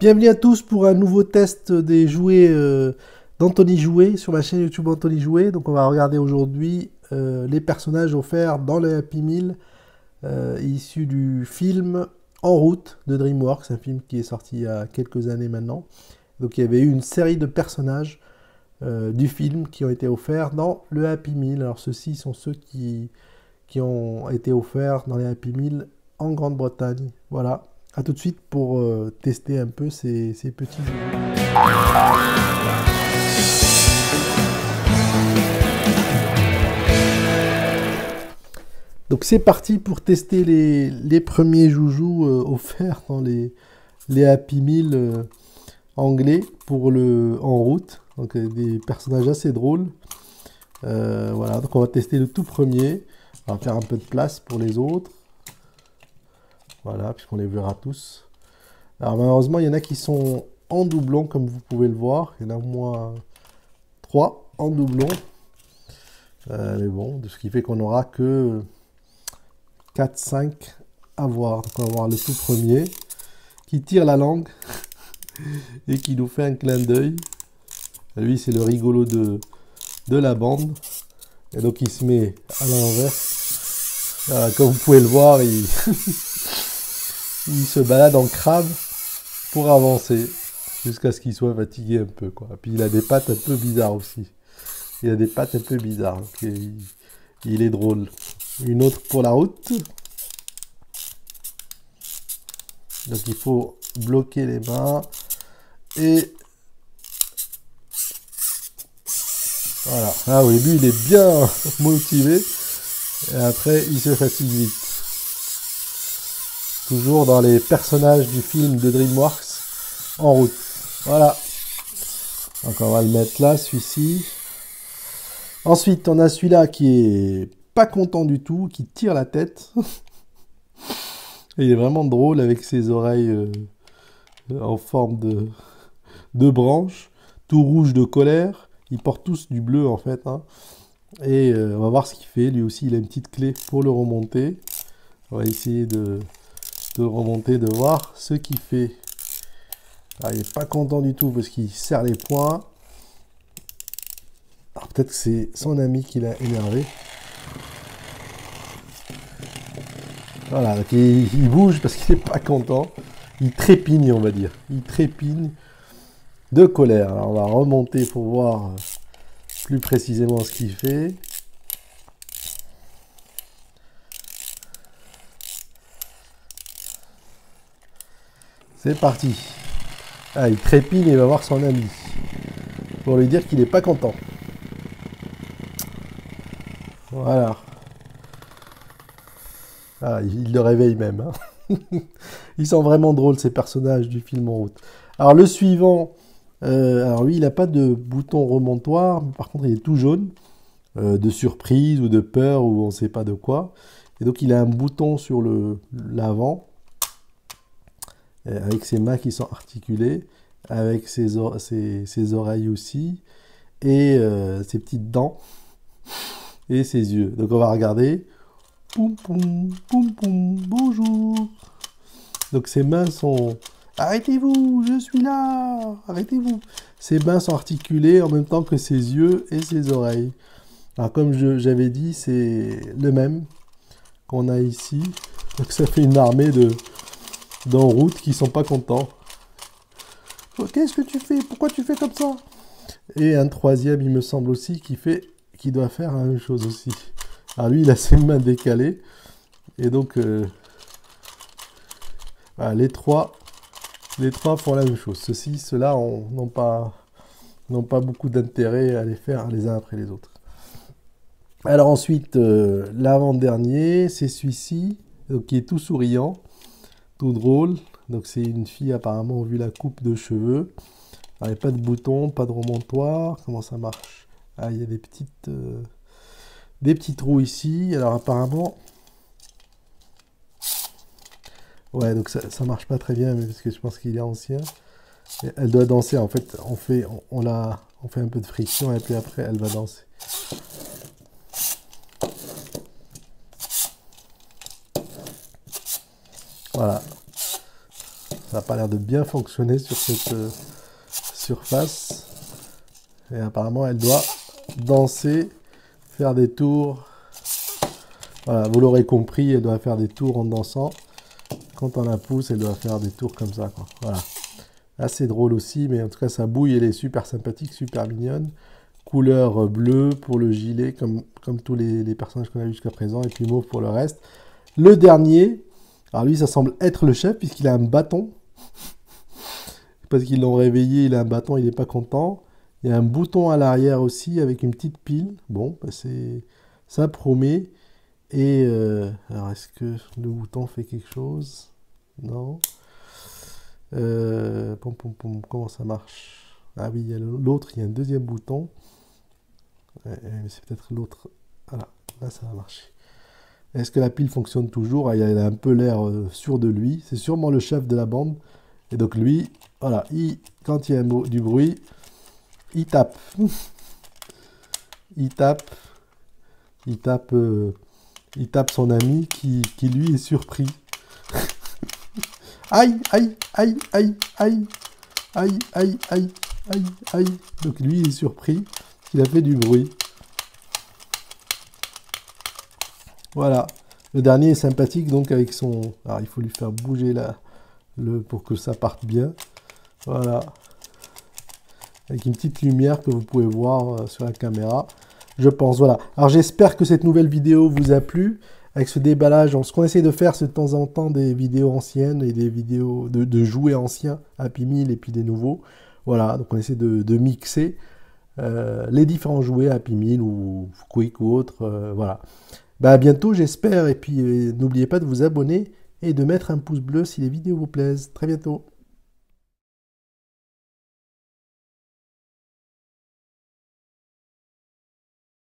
Bienvenue à tous pour un nouveau test des jouets d'Anthony Jouet sur ma chaîne YouTube Anthony Jouet. Donc on va regarder aujourd'hui les personnages offerts dans le Happy Meal issus du film En route de DreamWorks, un film qui est sorti il y a quelques années maintenant. Donc il y avait eu une série de personnages du film qui ont été offerts dans le Happy Meal. Alors ceux-ci sont ceux qui ont été offerts dans les Happy Meal en Grande-Bretagne. Voilà. A tout de suite pour tester un peu ces petits jeux. Donc c'est parti pour tester les premiers joujoux offerts dans les Happy Meal anglais pour le En route. Donc des personnages assez drôles. Voilà, donc on va tester le tout premier. On va faire un peu de place pour les autres. Voilà, puisqu'on les verra tous. Alors malheureusement, il y en a qui sont en doublon, comme vous pouvez le voir. Il y en a au moins 3 en doublon. Mais bon, ce qui fait qu'on n'aura que 4-5 à voir. Donc on va voir le tout premier, qui tire la langue et qui nous fait un clin d'œil. Lui, c'est le rigolo de la bande. Et donc il se met à l'envers. Voilà, comme vous pouvez le voir, il... il se balade en crabe pour avancer jusqu'à ce qu'il soit fatigué un peu, quoi. Puis il a des pattes un peu bizarres aussi. Il a des pattes un peu bizarres. Donc il est drôle. Une autre pour la route. Donc il faut bloquer les mains. Et voilà. Ah oui, lui il est bien motivé. Et après il se fatigue vite. Toujours dans les personnages du film de DreamWorks, En route. Voilà. Donc on va le mettre là, celui-ci. Ensuite, on a celui-là qui est pas content du tout, qui tire la tête. Et il est vraiment drôle avec ses oreilles en forme de branche, tout rouge de colère. Ils portent tous du bleu en fait, hein. Et on va voir ce qu'il fait. Lui aussi, il a une petite clé pour le remonter. On va essayer de remonter, de voir ce qu'il fait. Alors, il n'est pas content du tout parce qu'il serre les poings. Alors peut-être que c'est son ami qui l'a énervé. Voilà, donc il bouge parce qu'il n'est pas content. Il trépigne, on va dire. Il trépigne de colère. Alors on va remonter pour voir plus précisément ce qu'il fait. C'est parti. Ah, il trépigne et va voir son ami. Pour lui dire qu'il n'est pas content. Voilà. Ah, il le réveille même, hein. Ils sont vraiment drôles, ces personnages du film En route. Alors, le suivant, alors lui, il n'a pas de bouton remontoir, mais par contre, il est tout jaune, de surprise ou de peur, ou on ne sait pas de quoi. Et donc, il a un bouton sur l'avant, avec ses mains qui sont articulées, avec ses oreilles aussi, et ses petites dents, et ses yeux. Donc, on va regarder. Poum poum, poum poum, bonjour. Donc ses mains sont... Arrêtez-vous, je suis là, arrêtez-vous. Ses mains sont articulées en même temps que ses yeux et ses oreilles. Alors comme j'avais dit, c'est le même qu'on a ici. Donc ça fait une armée d'en route qui sont pas contents. Oh, qu'est-ce que tu fais? Pourquoi tu fais comme ça? Et un troisième, il me semble aussi, qui doit faire la même chose aussi. Alors lui, il a ses mains décalées. Et donc, voilà, les trois font la même chose. Ceux-là n'ont pas beaucoup d'intérêt à les faire les uns après les autres. Alors ensuite, l'avant-dernier, c'est celui-ci, qui est tout souriant, tout drôle. Donc c'est une fille apparemment, vu la coupe de cheveux. Alors, il n'y a pas de bouton, pas de remontoir. Comment ça marche? Ah, il y a des petits trous ici. Alors apparemment... Ouais, donc ça marche pas très bien, mais parce que je pense qu'il est ancien. Et elle doit danser, en fait. On fait un peu de friction et puis après, elle va danser. Voilà. Ça n'a pas l'air de bien fonctionner sur cette surface. Et apparemment, elle doit danser, faire des tours. Voilà, vous l'aurez compris, elle doit faire des tours en dansant. Quand on la pousse, elle doit faire des tours comme ça, quoi. Voilà. Assez drôle aussi, mais en tout cas, sa bouille, elle est super sympathique, super mignonne. Couleur bleue pour le gilet, comme tous les personnages qu'on a vus jusqu'à présent, et puis mauve pour le reste. Le dernier, alors lui, ça semble être le chef, puisqu'il a un bâton. Parce qu'ils l'ont réveillé, il a un bâton, il n'est pas content. Il y a un bouton à l'arrière aussi, avec une petite pile. Bon, bah ça promet. Et alors, est-ce que le bouton fait quelque chose? Non. Comment ça marche? Ah oui, il y a l'autre, il y a un deuxième bouton. C'est peut-être l'autre. Voilà, là ça va marcher. Est-ce que la pile fonctionne toujours? Ah, il a un peu l'air sûr de lui. C'est sûrement le chef de la bande. Et donc lui, voilà, quand il y a du bruit, il tape. il tape. Il tape son ami qui lui est surpris. Aïe, aïe, aïe, aïe, aïe, aïe, aïe, aïe, aïe, aïe. Donc lui il est surpris qu'il a fait du bruit. Voilà. Le dernier est sympathique donc avec son... Alors il faut lui faire bouger là, pour que ça parte bien. Voilà. Avec une petite lumière que vous pouvez voir sur la caméra. Je pense, voilà. Alors j'espère que cette nouvelle vidéo vous a plu. Avec ce déballage, ce qu'on essaie de faire, c'est de temps en temps des vidéos anciennes et des vidéos de jouets anciens, Happy Meal et puis des nouveaux. Voilà, donc on essaie de mixer les différents jouets Happy Meal ou Quick ou autres. Voilà. Bah, à bientôt, j'espère. Et puis n'oubliez pas de vous abonner et de mettre un pouce bleu si les vidéos vous plaisent. Très bientôt.